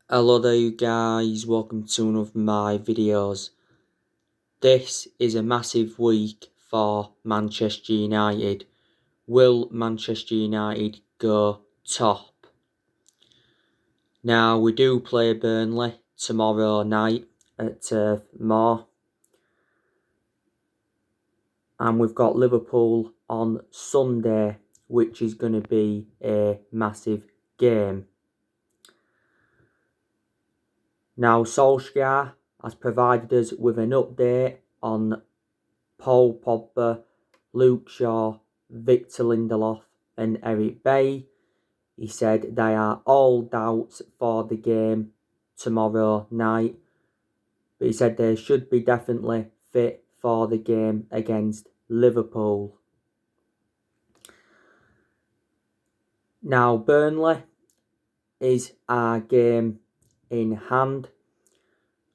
Hello there you guys, welcome to one of my videos. This is a massive week for Manchester United. Will Manchester United go top? Now we do play Burnley tomorrow night at Turf Moor. And we've got Liverpool on Sunday, which is going to be a massive game. Now Solskjaer has provided us with an update on Paul Pogba, Luke Shaw, Victor Lindelof and Eric Bailly. He said they are all doubts for the game tomorrow night, but he said they should be definitely fit for the game against Liverpool. Now Burnley is our game in hand.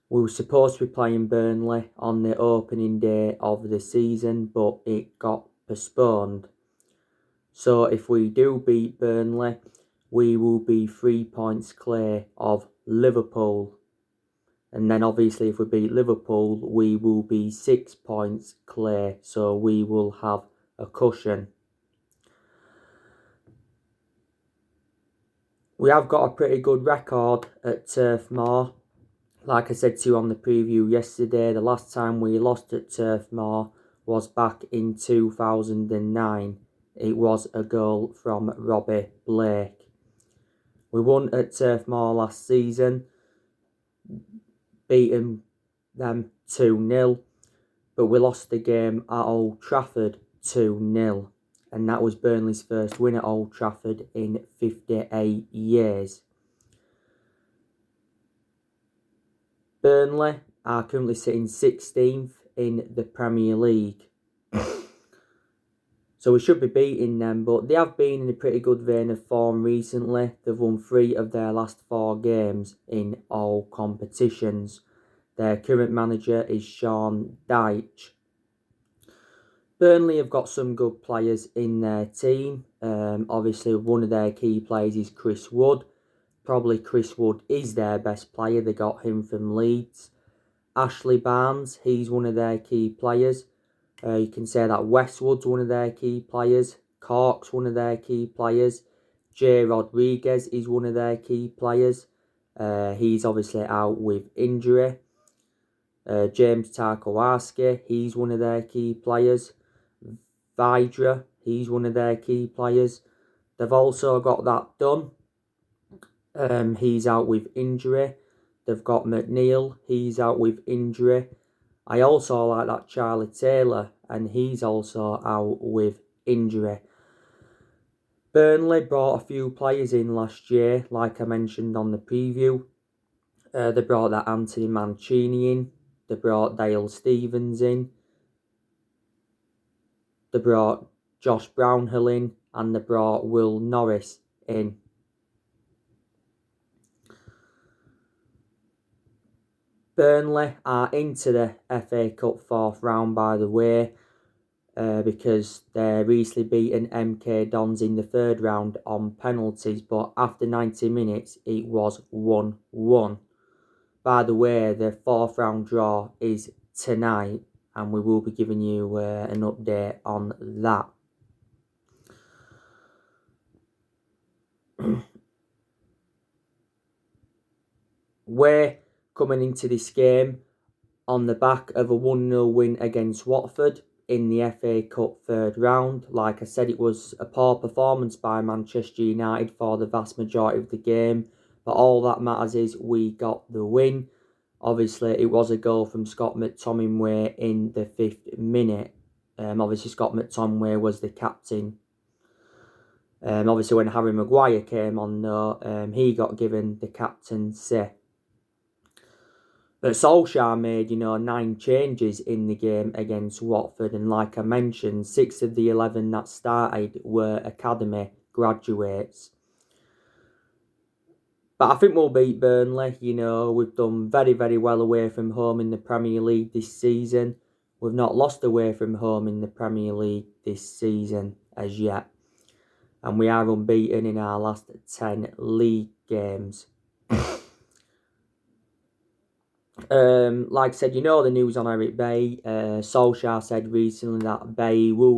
We were supposed to be playing Burnley on the opening day of the season, but it got postponed. So if we do beat Burnley, we will be 3 points clear of Liverpool. And then obviously if we beat Liverpool, we will be 6 points clear. So we will have a cushion. We have got a pretty good record at Turf Moor. Like I said to you on the preview yesterday, the last time we lost at Turf Moor was back in 2009. It was a goal from Robbie Blake. We won at Turf Moor last season, beating them 2-0, but we lost the game at Old Trafford 2-0. And that was Burnley's first win at Old Trafford in 58 years. Burnley are currently sitting 16th in the Premier League. So we should be beating them, but they have been in a pretty good vein of form recently. They've won 3 of their last 4 games in all competitions. Their current manager is Sean Dyche. Burnley have got some good players in their team. Obviously, one of their key players is Chris Wood. Probably Chris Wood is their best player. They got him from Leeds. Ashley Barnes, he's one of their key players. You can say that Westwood's one of their key players. Cork's one of their key players. Jay Rodriguez is one of their key players. He's obviously out with injury. James Tarkowski, he's one of their key players. Vidra, he's one of their key players. They've also got that done. He's out with injury. They've got McNeil, he's out with injury. I also like that Charlie Taylor, and he's also out with injury. Burnley brought a few players in last year, like I mentioned on the preview. They brought that Anthony Mancini in. They brought Dale Stevens in. They brought Josh Brownhill in, and they brought Will Norris in. Burnley are into the FA Cup 4th round, by the way, because they recently beaten MK Dons in the 3rd round on penalties, but after 90 minutes it was 1-1. By the way, the 4th round draw is tonight, and we will be giving you an update on that. We're coming into this game on the back of a 1-0 win against Watford in the FA Cup 3rd round. Like I said, it was a poor performance by Manchester United for the vast majority of the game, but all that matters is we got the win. Obviously, it was a goal from Scott McTominay in the 5th minute. Obviously, Scott McTominay was the captain. Obviously, when Harry Maguire came on, though, he got given the captaincy. But Solskjaer made, 9 changes in the game against Watford. And like I mentioned, 6 of the 11 that started were academy graduates. But I think we'll beat Burnley. We've done very, very well away from home in the Premier League this season. We've not lost away from home in the Premier League this season as yet. And we are unbeaten in our last 10 league games. Like I said, you know the news on Eric Bailly. Solskjaer said recently that Bailly will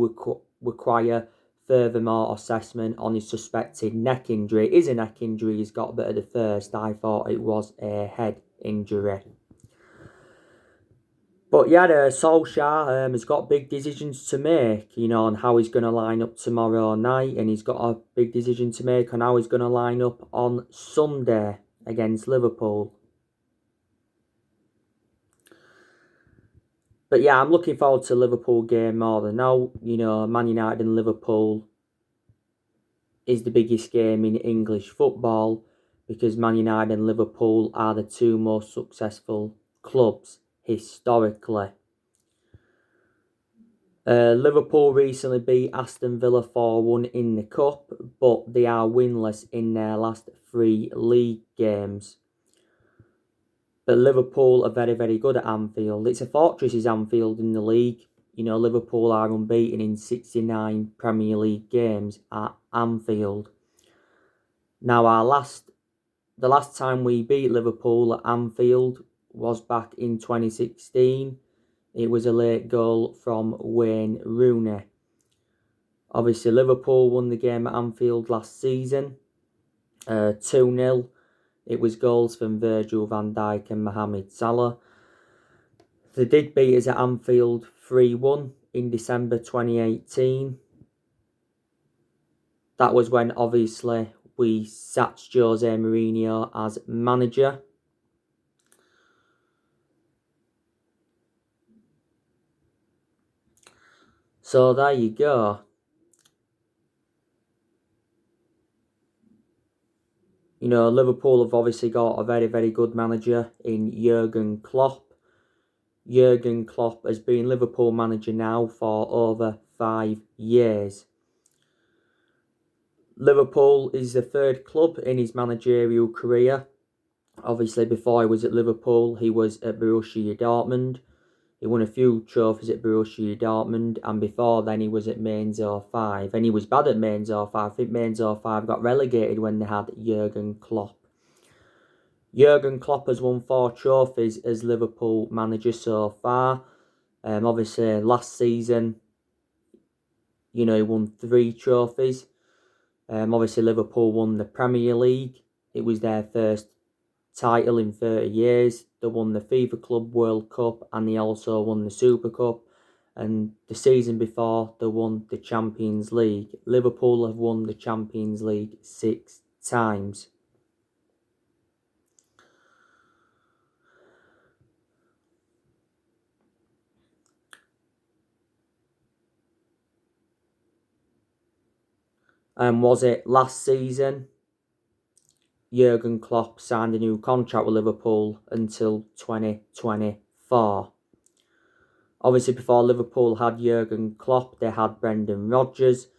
require furthermore assessment on his suspected neck injury. It is a neck injury he's got, but at the first I thought it was a head injury. But yeah, Solskjaer has got big decisions to make, on how he's going to line up tomorrow night, and he's got a big decision to make on how he's going to line up on Sunday against Liverpool. But yeah, I'm looking forward to the Liverpool game more than now. Man United and Liverpool is the biggest game in English football because Man United and Liverpool are the two most successful clubs historically. Liverpool recently beat Aston Villa 4-1 in the Cup, but they are winless in their last 3 league games. But Liverpool are very, very good at Anfield. It's a fortress, Anfield, in the league. Liverpool are unbeaten in 69 Premier League games at Anfield. Now, the last time we beat Liverpool at Anfield was back in 2016. It was a late goal from Wayne Rooney. Obviously, Liverpool won the game at Anfield last season, 2-0. It was goals from Virgil van Dijk and Mohamed Salah. They did beat us at Anfield 3-1 in December 2018. That was when, obviously, we sacked Jose Mourinho as manager. So there you go. Liverpool have obviously got a very, very good manager in Jurgen Klopp. Jurgen Klopp has been Liverpool manager now for over 5 years. Liverpool is the third club in his managerial career. Obviously, before he was at Liverpool, he was at Borussia Dortmund. He won a few trophies at Borussia Dortmund, and before then he was at Mainz 05. And he was bad at Mainz 05. I think Mainz 05 got relegated when they had Jurgen Klopp. Jurgen Klopp has won 4 trophies as Liverpool manager so far. Obviously, last season, he won 3 trophies. Obviously, Liverpool won the Premier League. It was their first title in 30 years. They won the FIFA Club World Cup, and they also won the Super Cup. And the season before, they won the Champions League. Liverpool have won the Champions League 6 times. And was it last season? Jurgen Klopp signed a new contract with Liverpool until 2024. Obviously, before Liverpool had Jurgen Klopp, they had Brendan Rodgers.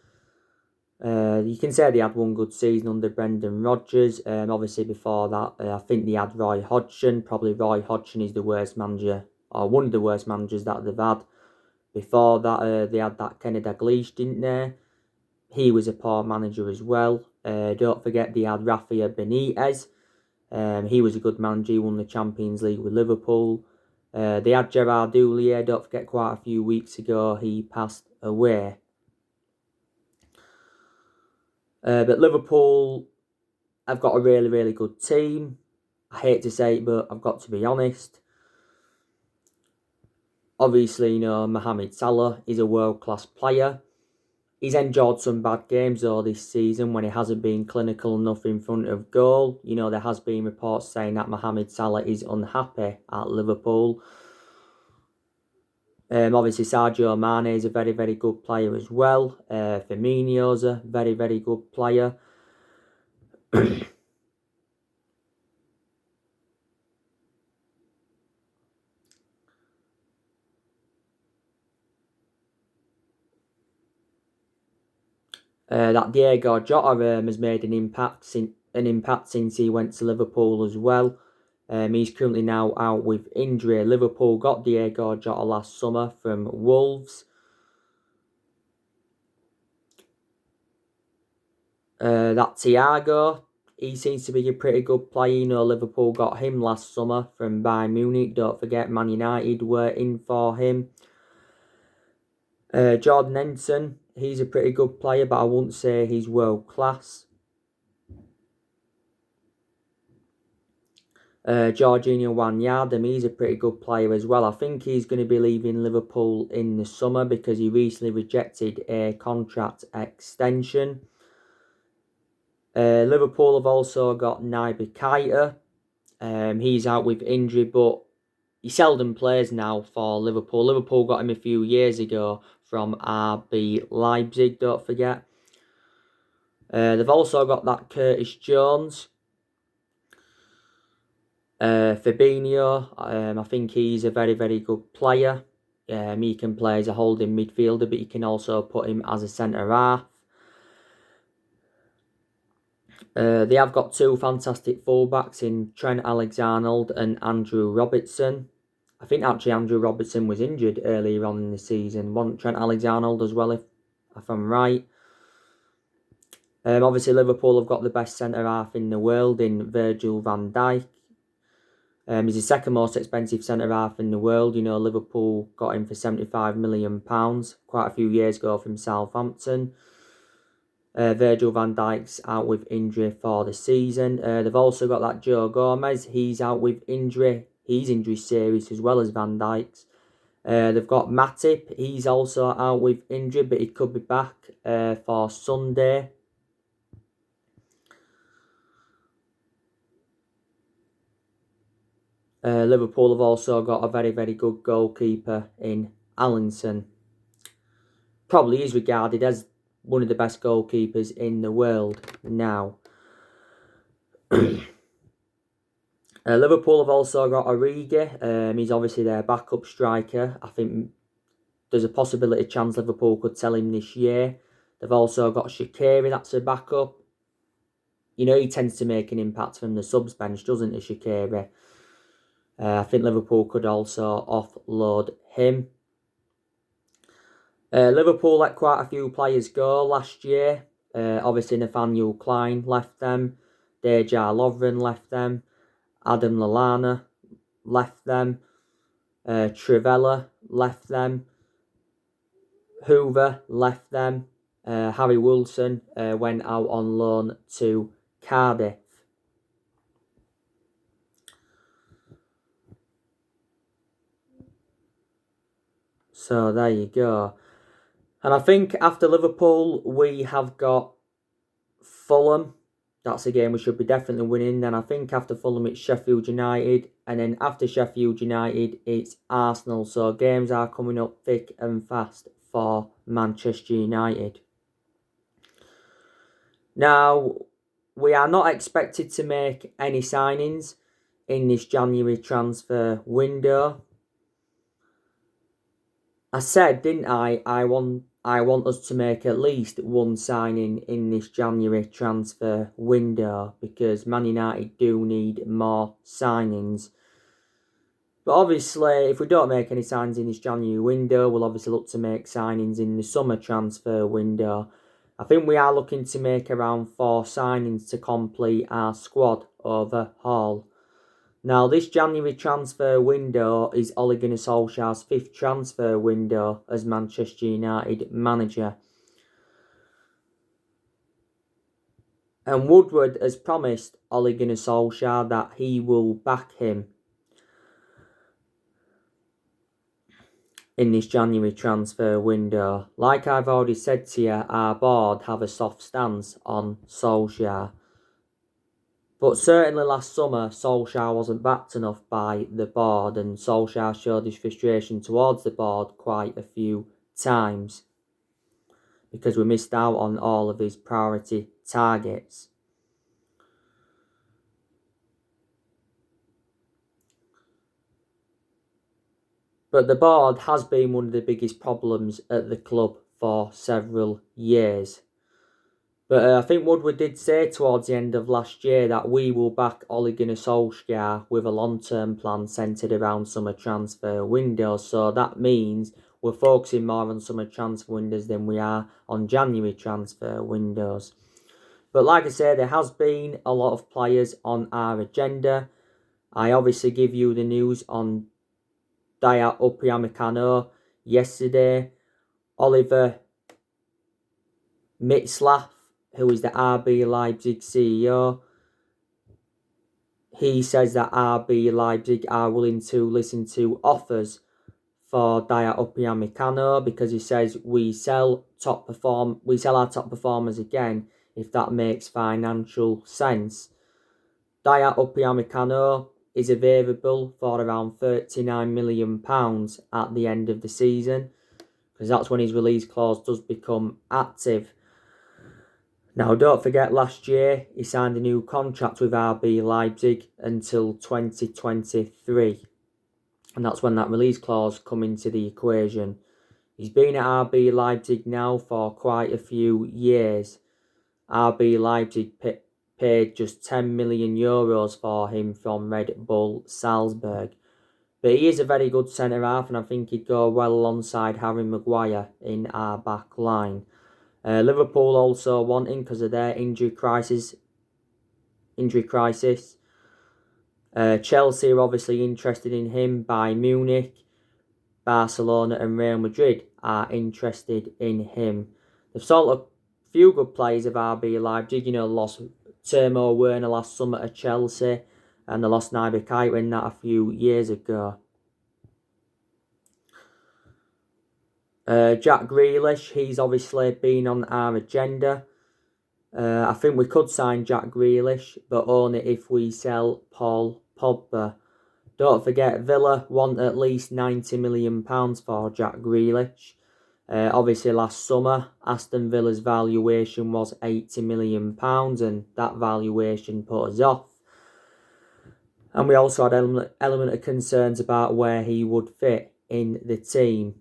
You can say they had one good season under Brendan Rodgers. Obviously, before that, I think they had Roy Hodgson. Probably Roy Hodgson is the worst manager, or one of the worst managers that they've had. Before that, they had that Kenny Dalglish, didn't they? He was a poor manager as well. Don't forget they had Rafael Benitez. He was a good manager. He won the Champions League with Liverpool. They had Gerard Houllier. Don't forget, quite a few weeks ago he passed away. But Liverpool have got a really, really good team. I hate to say it, but I've got to be honest. Obviously, Mohamed Salah is a world-class player. He's endured some bad games though this season when he hasn't been clinical enough in front of goal. There has been reports saying that Mohamed Salah is unhappy at Liverpool. Obviously, Sadio Mane is a very, very good player as well. Firmino's a very, very good player. That Diego Jota has made an impact since he went to Liverpool as well. He's currently now out with injury. Liverpool got Diego Jota last summer from Wolves. That Thiago, he seems to be a pretty good player. You know, Liverpool got him last summer from Bayern Munich. Don't forget, Man United were in for him. Jordan Henderson, he's a pretty good player, but I wouldn't say he's world class. Jorginho Wijnaldum, he's a pretty good player as well. I think he's going to be leaving Liverpool in the summer because he recently rejected a contract extension. Liverpool have also got Naby Keita. He's out with injury, but he seldom plays now for Liverpool. Liverpool got him a few years ago from RB Leipzig, don't forget. They've also got that Curtis Jones. Fabinho, I think he's a very, very good player. He can play as a holding midfielder, but you can also put him as a centre-half. They have got two fantastic fullbacks in Trent Alexander-Arnold and Andrew Robertson. I think actually Andrew Robertson was injured earlier on in the season. Wasn't Trent Alexander-Arnold as well, if I'm right. Obviously, Liverpool have got the best centre-half in the world in Virgil van Dijk. He's the second most expensive centre-half in the world. You know, Liverpool got him for £75 million quite a few years ago from Southampton. Virgil van Dijk's out with injury for the season. They've also got that Joe Gomez. He's out with injury. He's injury serious as well as Van Dijk's. They've got Matip. He's also out with injury, but he could be back for Sunday. Liverpool have also got a very, very good goalkeeper in Allinson. Probably is regarded as one of the best goalkeepers in the world now. Liverpool have also got Origi. He's obviously their backup striker. I think there's a possibility chance Liverpool could sell him this year. They've also got Shaqiri, that's a backup. You know, he tends to make an impact from the subs bench, doesn't he, Shaqiri? I think Liverpool could also offload him. Liverpool let quite a few players go last year. Obviously, Nathaniel Klein left them. Dejan Lovren left them. Adam Lallana left them. Trivella left them. Hoover left them. Harry Wilson went out on loan to Cardiff. So there you go. And I think after Liverpool, we have got Fulham. That's a game we should be definitely winning. Then I think after Fulham, it's Sheffield United. And then after Sheffield United, it's Arsenal. So games are coming up thick and fast for Manchester United. Now, we are not expected to make any signings in this January transfer window. I said, didn't I? I want us to make at least one signing in this January transfer window because Man United do need more signings. But obviously, if we don't make any signings in this January window, we'll obviously look to make signings in the summer transfer window. I think we are looking to make around 4 signings to complete our squad overhaul. Now, this January transfer window is Ole Gunnar Solskjaer's 5th transfer window as Manchester United manager. And Woodward has promised Ole Gunnar Solskjaer that he will back him in this January transfer window. Like I've already said to you, our board have a soft stance on Solskjaer. But certainly last summer, Solskjaer wasn't backed enough by the board, and Solskjaer showed his frustration towards the board quite a few times because we missed out on all of his priority targets. But the board has been one of the biggest problems at the club for several years. But I think Woodward did say towards the end of last year that we will back Ole Gunnar Solskjaer with a long-term plan centred around summer transfer windows. So that means we're focusing more on summer transfer windows than we are on January transfer windows. But like I say, there has been a lot of players on our agenda. I obviously give you the news on Dayot Upamecano yesterday. Oliver Mitzlaff, who is the RB Leipzig CEO, he says that RB Leipzig are willing to listen to offers for Dayot Upamecano because he says we sell our top performers again if that makes financial sense. Dayot Upamecano is available for around £39 million at the end of the season, because that's when his release clause does become active. Now, don't forget, last year he signed a new contract with RB Leipzig until 2023, and that's when that release clause come into the equation. He's been at RB Leipzig now for quite a few years. RB Leipzig paid just €10 million for him from Red Bull Salzburg. But he is a very good centre-half, and I think he'd go well alongside Harry Maguire in our back line. Liverpool also want him because of their injury crisis. Chelsea are obviously interested in him. Bayern Munich, Barcelona and Real Madrid are interested in him. They've sold a few good players of RB Leipzig. Lost Timo Werner last summer to Chelsea, and they lost Naby Keita in that a few years ago. Jack Grealish, he's obviously been on our agenda. I think we could sign Jack Grealish, but only if we sell Paul Pogba. Don't forget, Villa want at least £90 million for Jack Grealish. Obviously, last summer, Aston Villa's valuation was £80 million, and that valuation put us off. And we also had element of concerns about where he would fit in the team.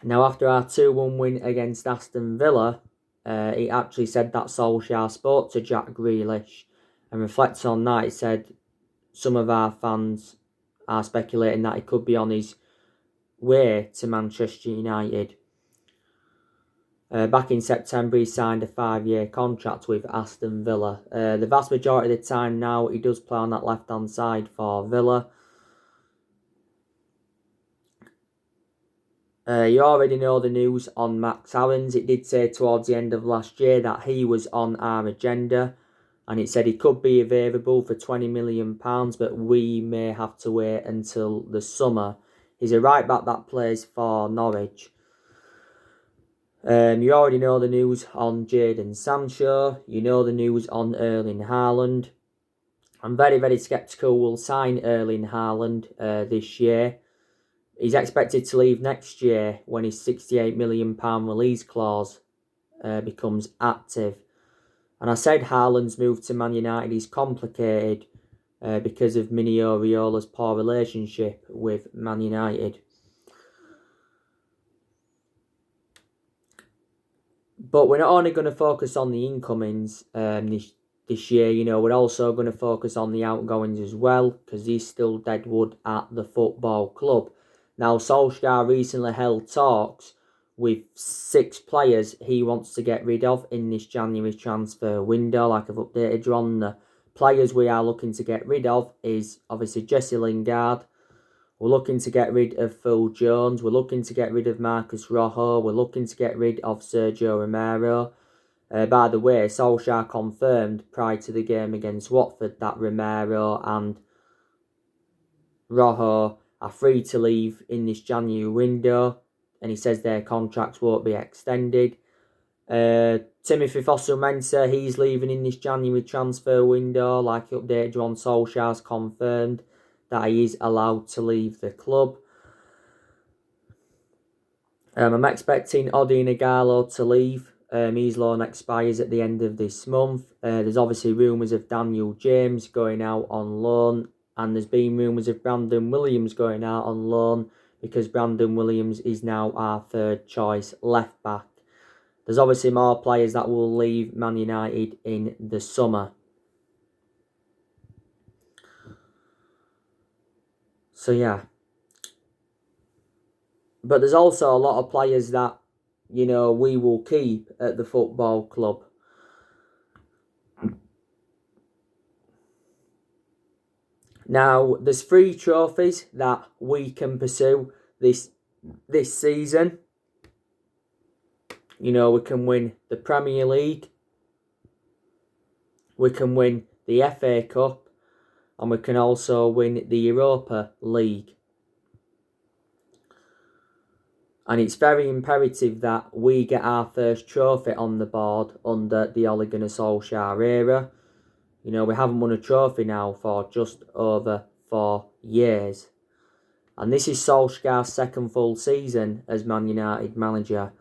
Now, after our 2-1 win against Aston Villa, he actually said that Solskjaer spoke to Jack Grealish, and reflects on that, he said some of our fans are speculating that he could be on his way to Manchester United. Back in September, he signed a 5-year contract with Aston Villa. The vast majority of the time now, he does play on that left-hand side for Villa. You already know the news on Max Aarons. It did say towards the end of last year that he was on our agenda, and it said he could be available for £20 million, but we may have to wait until the summer. He's a right back that plays for Norwich. You already know the news on Jadon Sancho. You know the news on Erling Haaland. I'm very, very sceptical we'll sign Erling Haaland this year. He's expected to leave next year when his £68 million release clause becomes active. And I said Haaland's move to Man United is complicated because of Mini Oriola's poor relationship with Man United. But we're not only going to focus on the incomings this year, we're also going to focus on the outgoings as well, because he's still deadwood at the football club. Now, Solskjaer recently held talks with 6 players he wants to get rid of in this January transfer window. Like I've updated you on, the players we are looking to get rid of is obviously Jesse Lingard. We're looking to get rid of Phil Jones. We're looking to get rid of Marcus Rojo. We're looking to get rid of Sergio Romero. By the way, Solskjaer confirmed prior to the game against Watford that Romero and Rojo are free to leave in this January window, and he says their contracts won't be extended. Timothy Fosu-Mensah, he's leaving in this January transfer window. Like he updated you on, Solskjaer's confirmed that he is allowed to leave the club. I'm expecting Odion Ighalo to leave. His loan expires at the end of this month. There's obviously rumours of Daniel James going out on loan, and there's been rumours of Brandon Williams going out on loan, because Brandon Williams is now our third choice left back. There's obviously more players that will leave Man United in the summer. So yeah. But there's also a lot of players that, we will keep at the football club. Now, there's 3 trophies that we can pursue this season. We can win the Premier League, we can win the FA Cup, and we can also win the Europa League. And it's very imperative that we get our first trophy on the board under the Ole Gunnar Solskjaer era. We haven't won a trophy now for just over 4 years. And this is Solskjaer's second full season as Man United manager.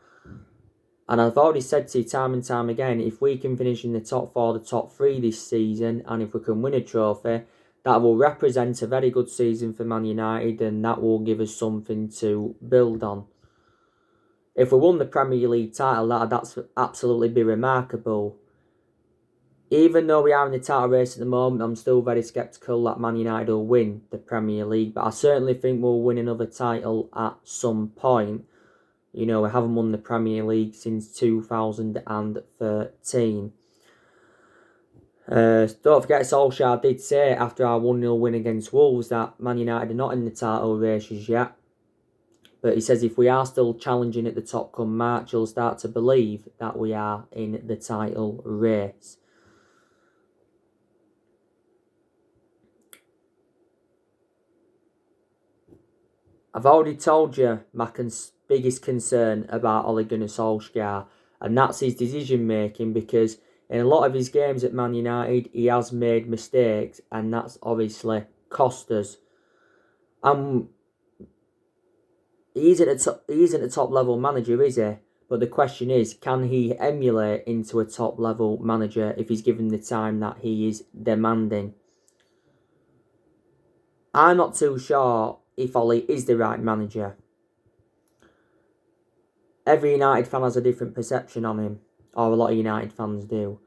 And I've already said to you time and time again, if we can finish in the top 4, the top 3 this season, and if we can win a trophy, that will represent a very good season for Man United, and that will give us something to build on. If we won the Premier League title, that's absolutely be remarkable. Even though we are in the title race at the moment, I'm still very sceptical that Man United will win the Premier League. But I certainly think we'll win another title at some point. We haven't won the Premier League since 2013. Don't forget, Solskjaer did say after our 1-0 win against Wolves that Man United are not in the title races yet. But he says if we are still challenging at the top come March, he'll start to believe that we are in the title race. I've already told you my biggest concern about Ole Gunnar Solskjaer, and that's his decision making, because in a lot of his games at Man United, he has made mistakes, and that's obviously cost us. He isn't a top level manager, is he? But the question is, can he emulate into a top level manager if he's given the time that he is demanding? I'm not too sure if Ole is the right manager. Every United fan has a different perception on him, or a lot of United fans do.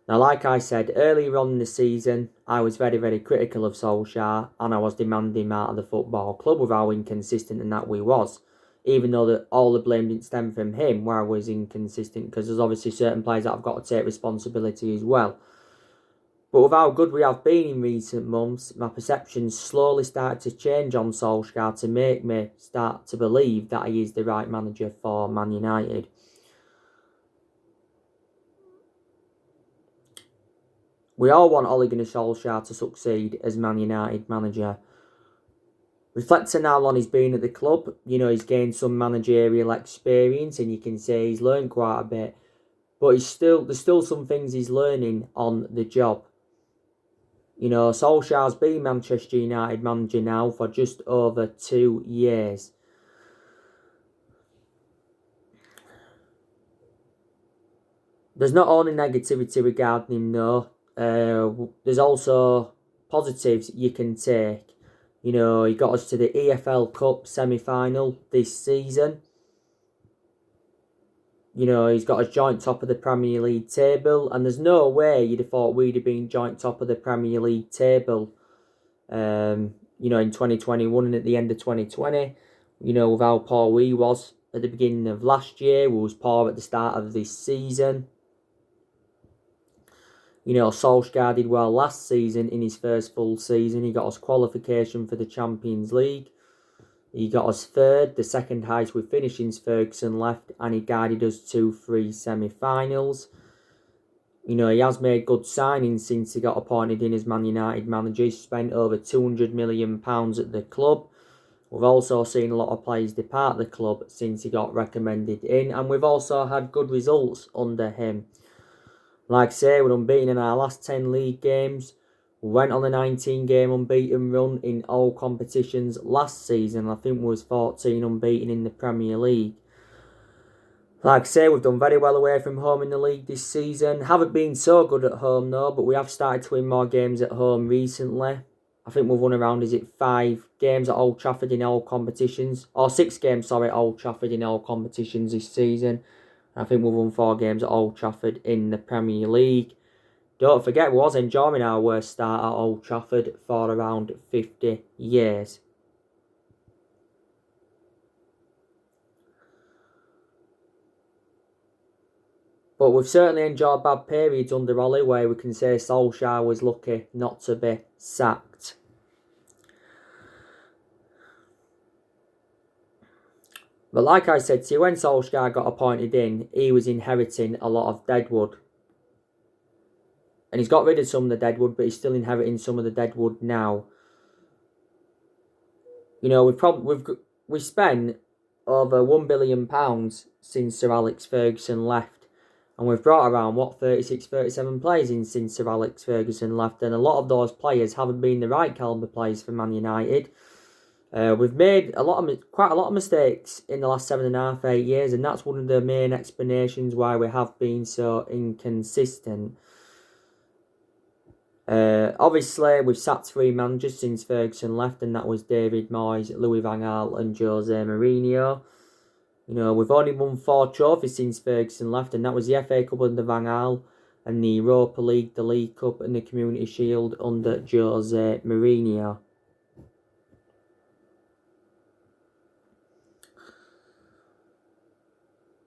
Now, like I said, earlier on in the season, I was very, very critical of Solskjaer, and I was demanding him out of the football club with how inconsistent and that we was. Even though that all the blame didn't stem from him, where I was inconsistent, because there's obviously certain players that have got to take responsibility as well. But with how good we have been in recent months, my perceptions slowly started to change on Solskjaer to make me start to believe that he is the right manager for Man United. We all want Ole Gunnar Solskjaer to succeed as Man United manager. Reflecting how long he's been at the club, he's gained some managerial experience, and you can say he's learned quite a bit. But there's still some things he's learning on the job. Solskjaer's been Manchester United manager now for just over 2 years. There's not only negativity regarding him, though. There's also positives you can take. He got us to the EFL Cup semi-final this season. He's got us joint top of the Premier League table, and there's no way you'd have thought we'd have been joint top of the Premier League table, in 2021 and at the end of 2020. With how poor we was at the beginning of last year, we was poor at the start of this season. Solskjaer did well last season in his first full season. He got us qualification for the Champions League. He got us third, the second highest we finished since Ferguson left, and he guided us to 3 semi-finals. He has made good signings since he got appointed in as Man United manager. He's spent over £200 million at the club. We've also seen a lot of players depart the club since he got recommended in, and we've also had good results under him. Like I say, we're unbeaten in our last 10 league games. We went on a 19-game unbeaten run in all competitions last season. I think we was 14 unbeaten in the Premier League. Like I say, we've done very well away from home in the league this season. Haven't been so good at home though, but we have started to win more games at home recently. I think we've won around, 5 games at Old Trafford in all competitions? Or 6 games, at Old Trafford in all competitions this season. I think we've won 4 games at Old Trafford in the Premier League. Don't forget, we was enjoying our worst start at Old Trafford for around 50 years. But we've certainly enjoyed bad periods under Ole where we can say Solskjaer was lucky not to be sacked. But like I said to you, when Solskjaer got appointed in, he was inheriting a lot of deadwood. And he's got rid of some of the deadwood, but he's still inheriting some of the deadwood now. You know, we've spent over £1 billion since Sir Alex Ferguson left. And we've brought around, 36, 37 players in since Sir Alex Ferguson left. And a lot of those players haven't been the right calibre players for Man United. We've made quite a lot of mistakes in the last 7.5, 8 years. And that's one of the main explanations why we have been so inconsistent. Obviously, we've sacked 3 managers since Ferguson left, and that was David Moyes, Louis van Gaal and Jose Mourinho. You know, we've only won 4 trophies since Ferguson left, and that was the FA Cup under Van Gaal, and the Europa League, the League Cup and the Community Shield under Jose Mourinho.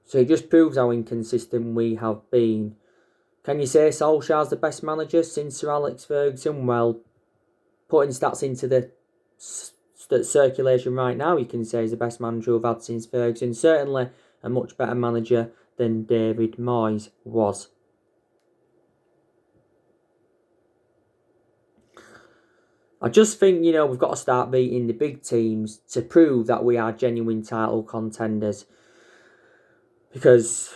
So it just proves how inconsistent we have been. Can you say Solskjaer's the best manager since Sir Alex Ferguson? Well, putting stats into the circulation right now, you can say he's the best manager we've had since Ferguson. Certainly a much better manager than David Moyes was. I just think, you know, we've got to start beating the big teams to prove that we are genuine title contenders. Because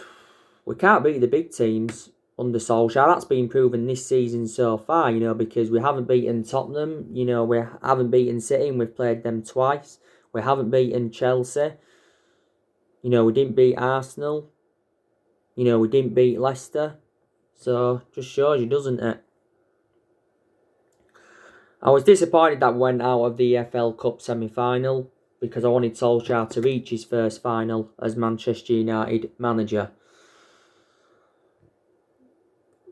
we can't beat the big teams under Solskjaer. That's been proven this season so far, you know, because we haven't beaten Tottenham, you know, we haven't beaten City and we've played them twice. We haven't beaten Chelsea. You know, we didn't beat Arsenal. You know, we didn't beat Leicester. So, just shows you, doesn't it? I was disappointed that we went out of the EFL Cup semi-final because I wanted Solskjaer to reach his first final as Manchester United manager.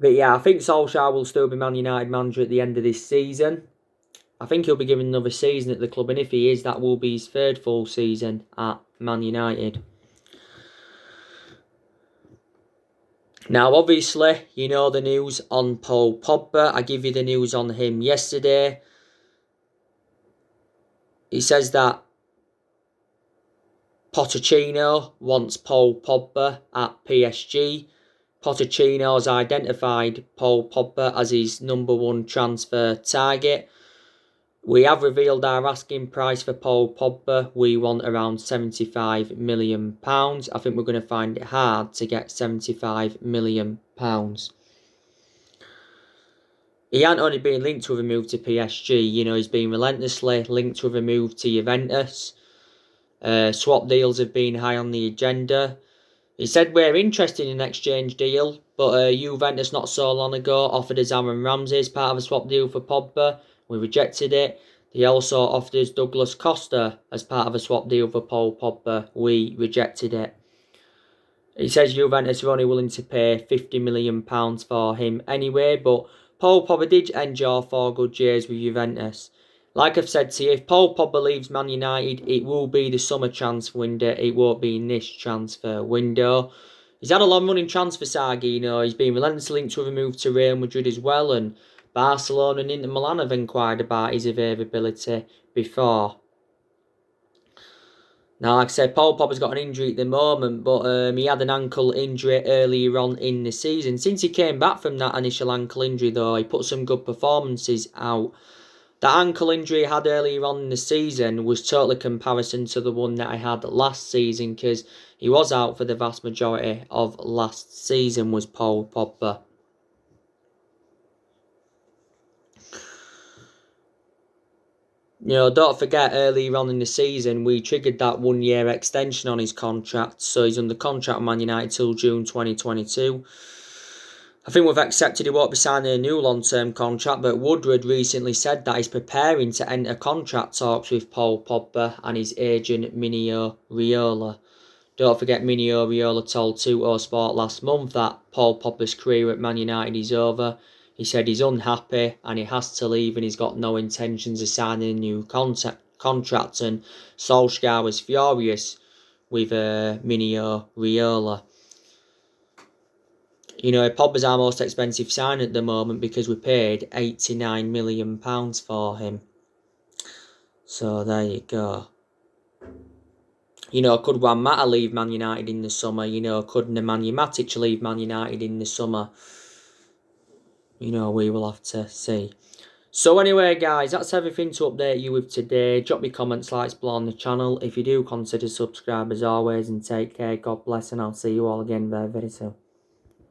But yeah, I think Solskjaer will still be Man United manager at the end of this season. I think he'll be given another season at the club, and if he is, that will be his 3rd full season at Man United. Now, obviously, you know the news on Paul Pogba. I give you the news on him yesterday. He says that Pochettino wants Paul Pogba at PSG. Pochettino has identified Paul Pogba as his #1 transfer target. We have revealed our asking price for Paul Pogba. We want around £75 million. I think we're going to find it hard to get £75 million. He hasn't only been linked with a move to PSG, you know, he's been relentlessly linked with a move to Juventus. Swap deals have been high on the agenda. He said we're interested in an exchange deal, but Juventus not so long ago offered us Aaron Ramsey as part of a swap deal for Pogba. We rejected it. They also offered us Douglas Costa as part of a swap deal for Paul Pogba. We rejected it. He says Juventus are only willing to pay £50 million for him anyway, but Paul Pogba did enjoy 4 good years with Juventus. Like I've said to you, if Paul Pogba leaves Man United, it will be the summer transfer window. It won't be in this transfer window. He's had a long-running transfer saga, you know. He's been relentlessly linked with a move to Real Madrid as well, and Barcelona and Inter Milan have inquired about his availability before. Now, like I said, Paul Pogba's got an injury at the moment, but he had an ankle injury earlier on in the season. Since he came back from that initial ankle injury, though, he put some good performances out. That ankle injury he had earlier on in the season was totally comparison to the one that I had last season, because he was out for the vast majority of last season, was Paul Pogba. You know, don't forget, earlier on in the season, we triggered that 1-year extension on his contract. So he's under contract with Man United till June 2022. I think we've accepted he won't be signing a new long-term contract, but Woodward recently said that he's preparing to enter contract talks with Paul Pogba and his agent Minio Raiola. Don't forget, Minio Raiola told Tuttosport last month that Paul Pogba's career at Man United is over. He said he's unhappy and he has to leave and he's got no intentions of signing a new contract. And Solskjaer was furious with Minio Raiola. You know, Pogba's our most expensive sign at the moment because we paid £89 million for him. So there you go. You know, could Juan Mata leave Man United in the summer? You know, could Nemanja Matic leave Man United in the summer? You know, we will have to see. So anyway, guys, that's everything to update you with today. Drop me comments, likes below on the channel. If you do, consider subscribe as always, and take care. God bless, and I'll see you all again very, very soon.